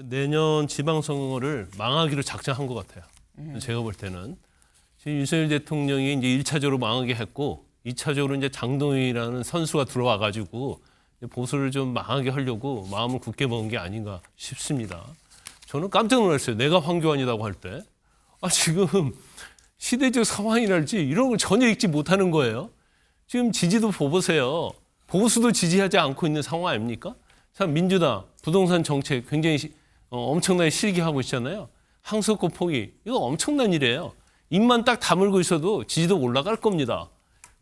내년 지방선거를 망하기로 작정한 것 같아요. 제가 볼 때는. 지금 윤석열 대통령이 이제 1차적으로 망하게 했고 2차적으로 이제 장동희라는 선수가 들어와 가지고 보수를 좀 망하게 하려고 마음을 굳게 먹은 게 아닌가 싶습니다. 저는 깜짝 놀랐어요. 내가 황교안이라고 할 때. 지금 시대적 상황이랄지 이런 걸 전혀 읽지 못하는 거예요. 지금 지지도 보세요. 보수도 지지하지 않고 있는 상황 아닙니까? 참 민주당 부동산 정책 굉장히 엄청나게 실기하고 있잖아요. 항소권 포기 이거 엄청난 일이에요. 입만 딱 다물고 있어도 지지도 올라갈 겁니다.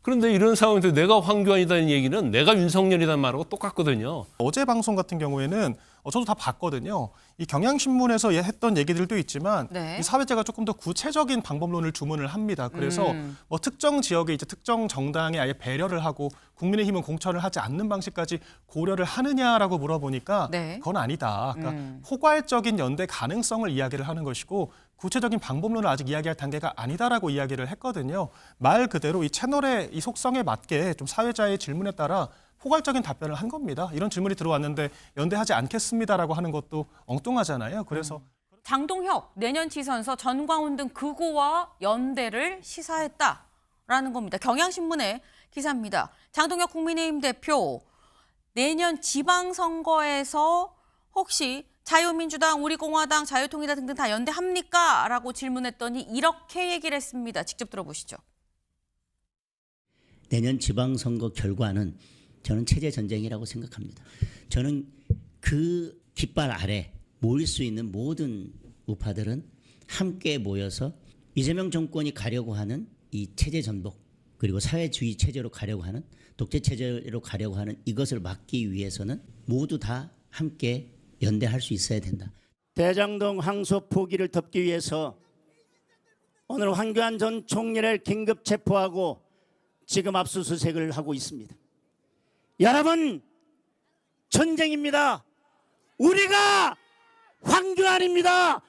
그런데 이런 상황에서 내가 황교안이라는 얘기는 내가 윤석열이라는 말하고 똑같거든요. 어제 방송 같은 경우에는 저도 다 봤거든요. 이 경향신문에서 했던 얘기들도 있지만 네. 이 사회자가 조금 더 구체적인 방법론을 주문을 합니다. 그래서 뭐 특정 지역에 이제 특정 정당에 아예 배려를 하고 국민의힘은 공천을 하지 않는 방식까지 고려를 하느냐라고 물어보니까 네. 그건 아니다. 그러니까 포괄적인 연대 가능성을 이야기를 하는 것이고 구체적인 방법론을 아직 이야기할 단계가 아니다라고 이야기를 했거든요. 말 그대로 이 채널의 이 속성에 맞게 좀 사회자의 질문에 따라 포괄적인 답변을 한 겁니다. 이런 질문이 들어왔는데 연대하지 않겠습니다라고 하는 것도 엉뚱하잖아요. 그래서 장동혁 내년 지선서 전광훈 등 극우와 연대를 시사했다라는 겁니다. 경향신문의 기사입니다. 장동혁 국민의힘 대표 내년 지방선거에서 혹시 자유민주당, 우리공화당, 자유통일당 등등 다 연대합니까? 라고 질문했더니 이렇게 얘기를 했습니다. 직접 들어보시죠. 내년 지방선거 결과는 저는 체제 전쟁이라고 생각합니다. 저는 그 깃발 아래 모일 수 있는 모든 우파들은 함께 모여서 이재명 정권이 가려고 하는 이 체제 전복 그리고 사회주의 체제로 가려고 하는 독재 체제로 가려고 하는 이것을 막기 위해서는 모두 다 함께 연대할 수 있어야 된다. 대장동 항소 포기를 덮기 위해서 오늘 황교안 전 총리를 긴급 체포하고 지금 압수수색을 하고 있습니다. 여러분, 전쟁입니다. 우리가 황교안입니다.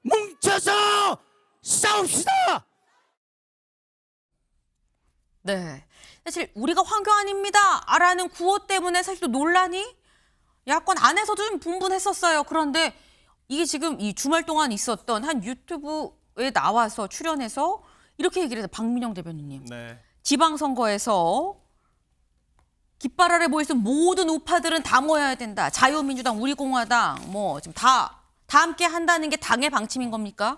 뭉쳐서 싸웁시다. 네, 사실 우리가 황교안입니다라는 구호 때문에 사실 또 논란이 야권 안에서도 좀 분분했었어요. 그런데 이게 지금 이 주말 동안 있었던 한 유튜브에 나와서 출연해서 이렇게 얘기를 해서 박민영 대변인님. 네. 지방선거에서 깃발 아래 모여서 모든 우파들은 다 모여야 된다. 자유민주당, 우리공화당 뭐 지금 다 함께 한다는 게 당의 방침인 겁니까?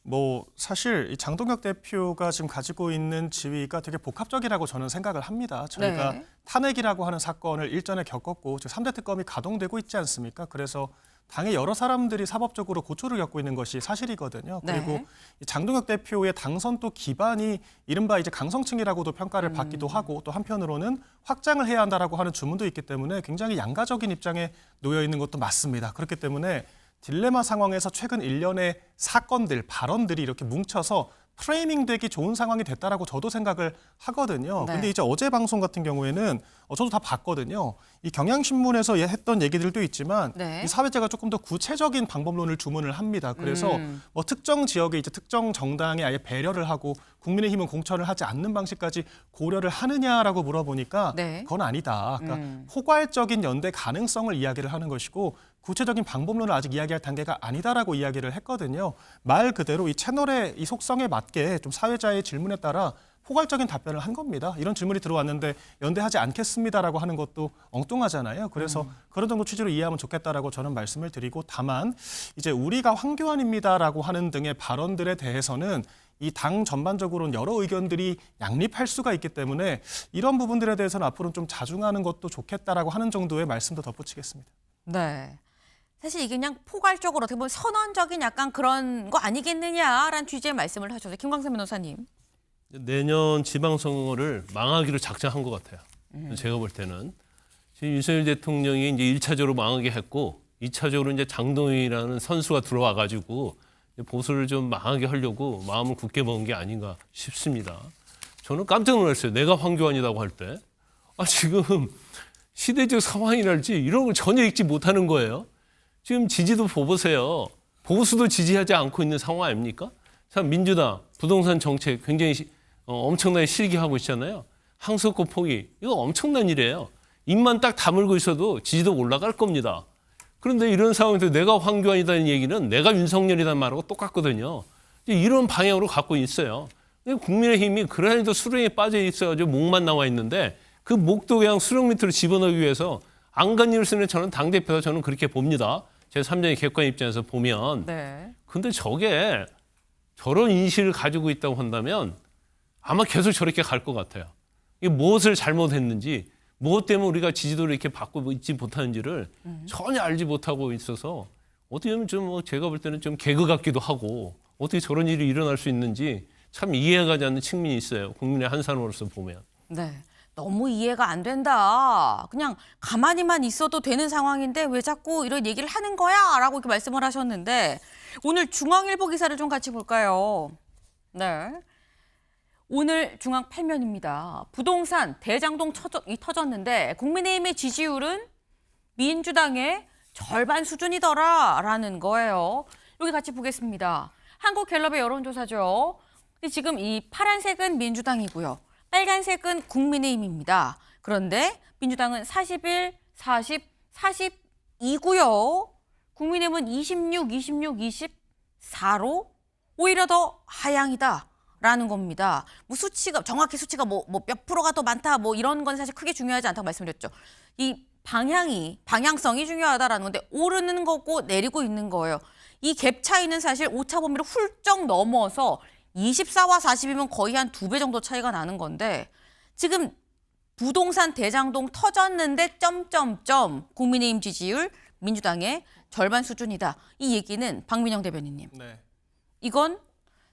뭐 사실 이 장동혁 대표가 지금 가지고 있는 지위가 되게 복합적이라고 저는 생각을 합니다. 저희가 네. 탄핵이라고 하는 사건을 일전에 겪었고 지금 3대 특검이 가동되고 있지 않습니까? 그래서 당의 여러 사람들이 사법적으로 고초를 겪고 있는 것이 사실이거든요. 네. 그리고 이 장동혁 대표의 당선 또 기반이 이른바 이제 강성층이라고도 평가를 받기도 하고 또 한편으로는 확장을 해야 한다라고 하는 주문도 있기 때문에 굉장히 양가적인 입장에 놓여 있는 것도 맞습니다. 그렇기 때문에 딜레마 상황에서 최근 일련의 사건들, 발언들이 이렇게 뭉쳐서 프레이밍 되기 좋은 상황이 됐다라고 저도 생각을 하거든요. 네. 근데 이제 어제 방송 같은 경우에는 저도 다 봤거든요. 이 경향신문에서 했던 얘기들도 있지만 네. 이 사회자가 조금 더 구체적인 방법론을 주문을 합니다. 그래서 뭐 특정 지역에 이제 특정 정당에 아예 배려를 하고 국민의힘은 공천을 하지 않는 방식까지 고려를 하느냐라고 물어보니까 네. 그건 아니다. 그러니까 포괄적인 연대 가능성을 이야기를 하는 것이고 구체적인 방법론을 아직 이야기할 단계가 아니다라고 이야기를 했거든요. 말 그대로 이 채널의 이 속성에 맞게 좀 사회자의 질문에 따라 포괄적인 답변을 한 겁니다. 이런 질문이 들어왔는데 연대하지 않겠습니다라고 하는 것도 엉뚱하잖아요. 그래서 그런 정도 취지로 이해하면 좋겠다라고 저는 말씀을 드리고 다만 이제 우리가 황교안입니다라고 하는 등의 발언들에 대해서는 이 당 전반적으로는 여러 의견들이 양립할 수가 있기 때문에 이런 부분들에 대해서는 앞으로는 좀 자중하는 것도 좋겠다라고 하는 정도의 말씀도 덧붙이겠습니다. 네. 사실 이게 그냥 포괄적으로 어떻게 보면 선언적인 약간 그런 거 아니겠느냐라는 취지의 말씀을 하셔서 김광선 변호사님. 내년 지방선거를 망하기로 작정한 것 같아요. 제가 볼 때는. 지금 윤석열 대통령이 이제 1차적으로 망하게 했고 2차적으로 이제 장동희라는 선수가 들어와 가지고 보수를 좀 망하게 하려고 마음을 굳게 먹은 게 아닌가 싶습니다. 저는 깜짝 놀랐어요. 내가 황교안이라고 할 때. 지금 시대적 상황이랄지 이런 걸 전혀 읽지 못하는 거예요. 지금 지지도 보세요. 보수도 지지하지 않고 있는 상황 아닙니까? 참 민주당 부동산 정책 굉장히 엄청나게 실기하고 있잖아요. 항소권 포기 이거 엄청난 일이에요. 입만 딱 다물고 있어도 지지도 올라갈 겁니다. 그런데 이런 상황에서 내가 황교안이라는 얘기는 내가 윤석열이라는 말하고 똑같거든요. 이런 방향으로 갖고 있어요. 국민의힘이 그래도 수렁에 빠져 있어가지고 목만 나와 있는데 그 목도 그냥 수렁 밑으로 집어넣기 위해서 안간 일을 쓰는 저는 당대표다 저는 그렇게 봅니다. 제 3자의 객관 입장에서 보면. 네. 근데 저게 저런 인식을 가지고 있다고 한다면 아마 계속 저렇게 갈 것 같아요. 이게 무엇을 잘못했는지, 무엇 때문에 우리가 지지도를 이렇게 받고 있지 못하는지를 전혀 알지 못하고 있어서 어떻게 보면 좀 제가 볼 때는 좀 개그 같기도 하고 어떻게 저런 일이 일어날 수 있는지 참 이해가 가지 않는 측면이 있어요. 국민의 한 사람으로서 보면. 네. 너무 이해가 안 된다. 그냥 가만히만 있어도 되는 상황인데 왜 자꾸 이런 얘기를 하는 거야? 라고 이렇게 말씀을 하셨는데 오늘 중앙일보 기사를 좀 같이 볼까요? 네. 오늘 중앙 8면입니다. 부동산 대장동 터졌는데 국민의힘의 지지율은 민주당의 절반 수준이더라라는 거예요. 여기 같이 보겠습니다. 한국갤럽의 여론조사죠. 근데 지금 이 파란색은 민주당이고요. 빨간색은 국민의힘입니다. 그런데 민주당은 41, 40, 42고요. 국민의힘은 26, 24로 오히려 더 하향이다라는 겁니다. 뭐 수치가 정확히 수치가 뭐 몇 프로가 더 많다 뭐 이런 건 사실 크게 중요하지 않다고 말씀드렸죠. 이 방향성이 중요하다라는 건데 오르는 거고 내리고 있는 거예요. 이 갭 차이는 사실 오차 범위를 훌쩍 넘어서 24와 40이면 거의 한 2배 정도 차이가 나는 건데 지금 부동산 대장동 터졌는데 점점점 국민의힘 지지율 민주당의 절반 수준이다. 이 얘기는 박민영 대변인님. 네. 이건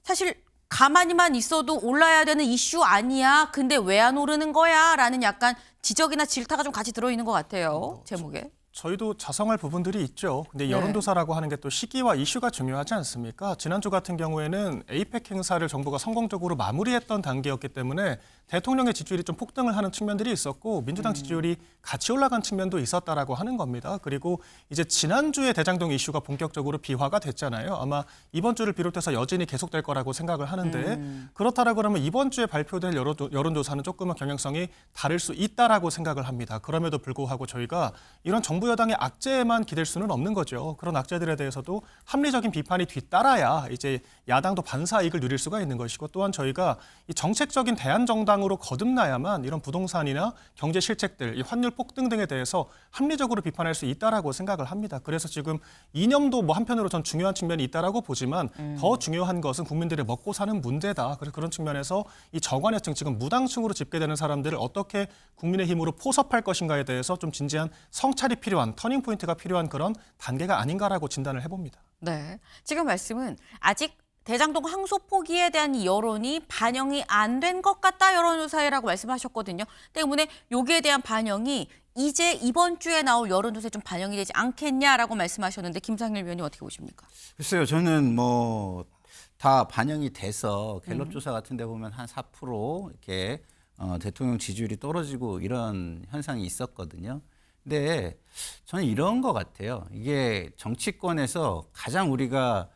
사실 가만히만 있어도 올라야 되는 이슈 아니야. 근데 왜 안 오르는 거야? 라는 약간 지적이나 질타가 좀 같이 들어있는 것 같아요. 제목에. 저희도 자성할 부분들이 있죠. 근데 네. 여론조사라고 하는 게 또 시기와 이슈가 중요하지 않습니까? 지난주 같은 경우에는 에이펙 행사를 정부가 성공적으로 마무리했던 단계였기 때문에 대통령의 지지율이 좀 폭등을 하는 측면들이 있었고 민주당 지지율이 같이 올라간 측면도 있었다라고 하는 겁니다. 그리고 이제 지난주에 대장동 이슈가 본격적으로 비화가 됐잖아요. 아마 이번 주를 비롯해서 여전히 계속될 거라고 생각을 하는데 그렇다라고 그러면 이번 주에 발표될 여론조사는 조금은 경향성이 다를 수 있다라고 생각을 합니다. 그럼에도 불구하고 저희가 이런 정부 여당의 악재에만 기댈 수는 없는 거죠. 그런 악재들에 대해서도 합리적인 비판이 뒤따라야 이제 야당도 반사 이익을 누릴 수가 있는 것이고 또한 저희가 이 정책적인 대안정당으로 거듭나야만 이런 부동산이나 경제 실책들, 이 환율 폭등 등에 대해서 합리적으로 비판할 수 있다라고 생각을 합니다. 그래서 지금 이념도 뭐 한편으로 전 중요한 측면이 있다라고 보지만 더 중요한 것은 국민들의 먹고 사는 문제다. 그래서 그런 측면에서 이 저관여층 지금 무당층으로 집계되는 사람들을 어떻게 국민의힘으로 포섭할 것인가에 대해서 좀 진지한 성찰이 필요한 터닝 포인트가 필요한 그런 단계가 아닌가라고 진단을 해봅니다. 네. 지금 말씀은 아직 대장동 항소 포기에 대한 이 여론이 반영이 안 된 것 같다 여론조사라고 말씀하셨거든요. 때문에 여기에 대한 반영이 이제 이번 주에 나올 여론조사에 좀 반영이 되지 않겠냐라고 말씀하셨는데 김상일 위원님 어떻게 보십니까? 글쎄요, 저는 뭐 다 반영이 돼서 갤럽 조사 같은 데 보면 한 4% 이렇게 대통령 지지율이 떨어지고 이런 현상이 있었거든요. 근데 저는 이런 것 같아요. 이게 정치권에서 가장 우리가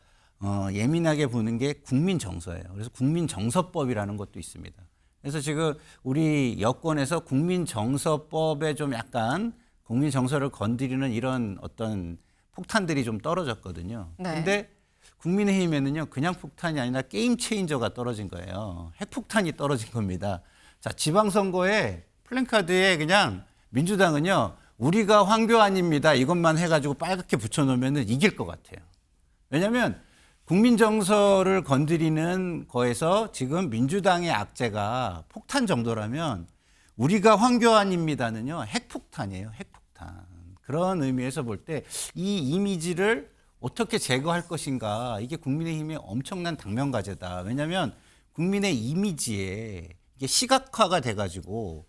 예민하게 보는 게 국민 정서예요. 그래서 국민 정서법이라는 것도 있습니다. 그래서 지금 우리 여권에서 국민 정서법에 좀 약간 국민 정서를 건드리는 이런 어떤 폭탄들이 좀 떨어졌거든요. 네. 근데 국민의힘에는요, 그냥 폭탄이 아니라 게임 체인저가 떨어진 거예요. 핵폭탄이 떨어진 겁니다. 자, 지방선거에 플랜카드에 그냥 민주당은요, 우리가 황교안입니다. 이것만 해가지고 빨갛게 붙여놓으면 이길 것 같아요. 왜냐하면 국민 정서를 건드리는 거에서 지금 민주당의 악재가 폭탄 정도라면 우리가 황교안입니다는요, 핵폭탄이에요. 핵폭탄. 그런 의미에서 볼 때 이 이미지를 어떻게 제거할 것인가, 이게 국민의힘의 엄청난 당면과제다. 왜냐하면 국민의 이미지에 이게 시각화가 돼가지고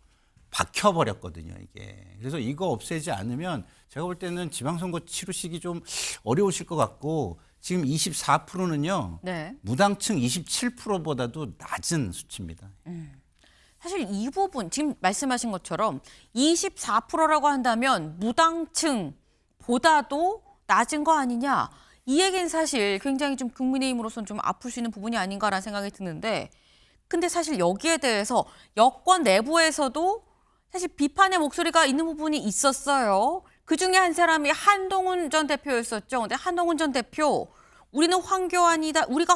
박혀버렸거든요, 이게. 그래서 이거 없애지 않으면 제가 볼 때는 지방선거 치르시기 좀 어려우실 것 같고 지금 24%는요. 네. 무당층 27%보다도 낮은 수치입니다. 사실 이 부분 지금 말씀하신 것처럼 24%라고 한다면 무당층보다도 낮은 거 아니냐. 이 얘기는 사실 굉장히 좀 국민의힘으로서는 좀 아플 수 있는 부분이 아닌가라는 생각이 드는데 근데 사실 여기에 대해서 여권 내부에서도 사실 비판의 목소리가 있는 부분이 있었어요. 그 중에 한 사람이 한동훈 전 대표였었죠. 근데 한동훈 전 대표 우리가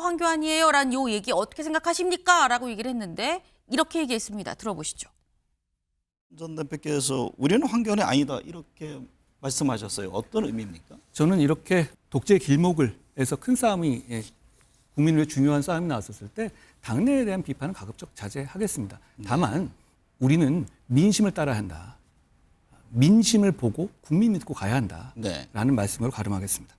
황교안이에요 라는 요 얘기 어떻게 생각하십니까? 라고 얘기를 했는데 이렇게 얘기했습니다. 들어보시죠. 전 대표께서 우리는 황교안이 아니다 이렇게 말씀하셨어요. 어떤 의미입니까? 저는 이렇게 독재 길목을 해서 큰 싸움이 국민을 위해 중요한 싸움이 나왔었을 때 당내에 대한 비판은 가급적 자제하겠습니다. 다만 우리는 민심을 따라야 한다. 민심을 보고 국민 믿고 가야 한다라는 네. 말씀으로 가름하겠습니다.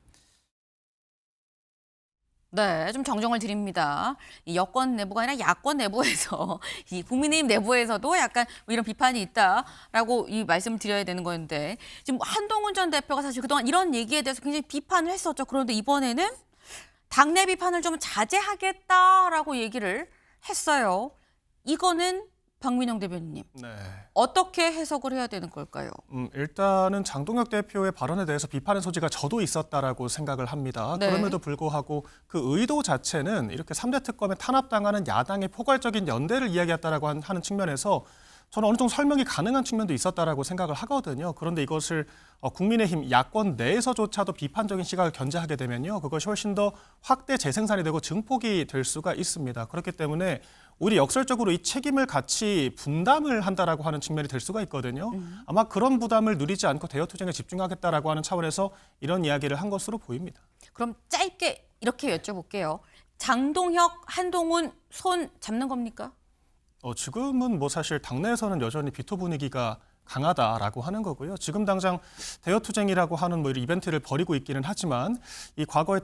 네, 좀 정정을 드립니다. 이 여권 내부가 아니라 야권 내부에서 이 국민의힘 내부에서도 약간 뭐 이런 비판이 있다라고 이 말씀을 드려야 되는 건데 지금 한동훈 전 대표가 사실 그동안 이런 얘기에 대해서 굉장히 비판을 했었죠. 그런데 이번에는 당내 비판을 좀 자제하겠다라고 얘기를 했어요. 이거는 박민영 대변인님 네. 어떻게 해석을 해야 되는 걸까요? 일단은 장동혁 대표의 발언에 대해서 비판의 소지가 저도 있었다라고 생각을 합니다. 네. 그럼에도 불구하고 그 의도 자체는 이렇게 3대 특검에 탄압당하는 야당의 포괄적인 연대를 이야기했다라고 하는 측면에서 저는 어느 정도 설명이 가능한 측면도 있었다라고 생각을 하거든요. 그런데 이것을 국민의힘 야권 내에서조차도 비판적인 시각을 견제하게 되면요. 그것이 훨씬 더 확대 재생산이 되고 증폭이 될 수가 있습니다. 그렇기 때문에 오히려 역설적으로 이 책임을 같이 분담을 한다라고 하는 측면이 될 수가 있거든요. 아마 그런 부담을 누리지 않고 대여투쟁에 집중하겠다라고 하는 차원에서 이런 이야기를 한 것으로 보입니다. 그럼 짧게 이렇게 여쭤볼게요. 장동혁, 한동훈 손 잡는 겁니까? 지금은 뭐 사실 당내에서는 여전히 비토 분위기가 강하다라고 하는 거고요. 지금 당장 대여투쟁이라고 하는 뭐 이런 이벤트를 벌이고 있기는 하지만 이 과거의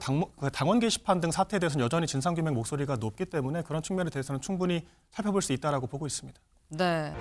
당원 게시판 등 사태에 대해서는 여전히 진상규명 목소리가 높기 때문에 그런 측면에 대해서는 충분히 살펴볼 수 있다라고 보고 있습니다. 네.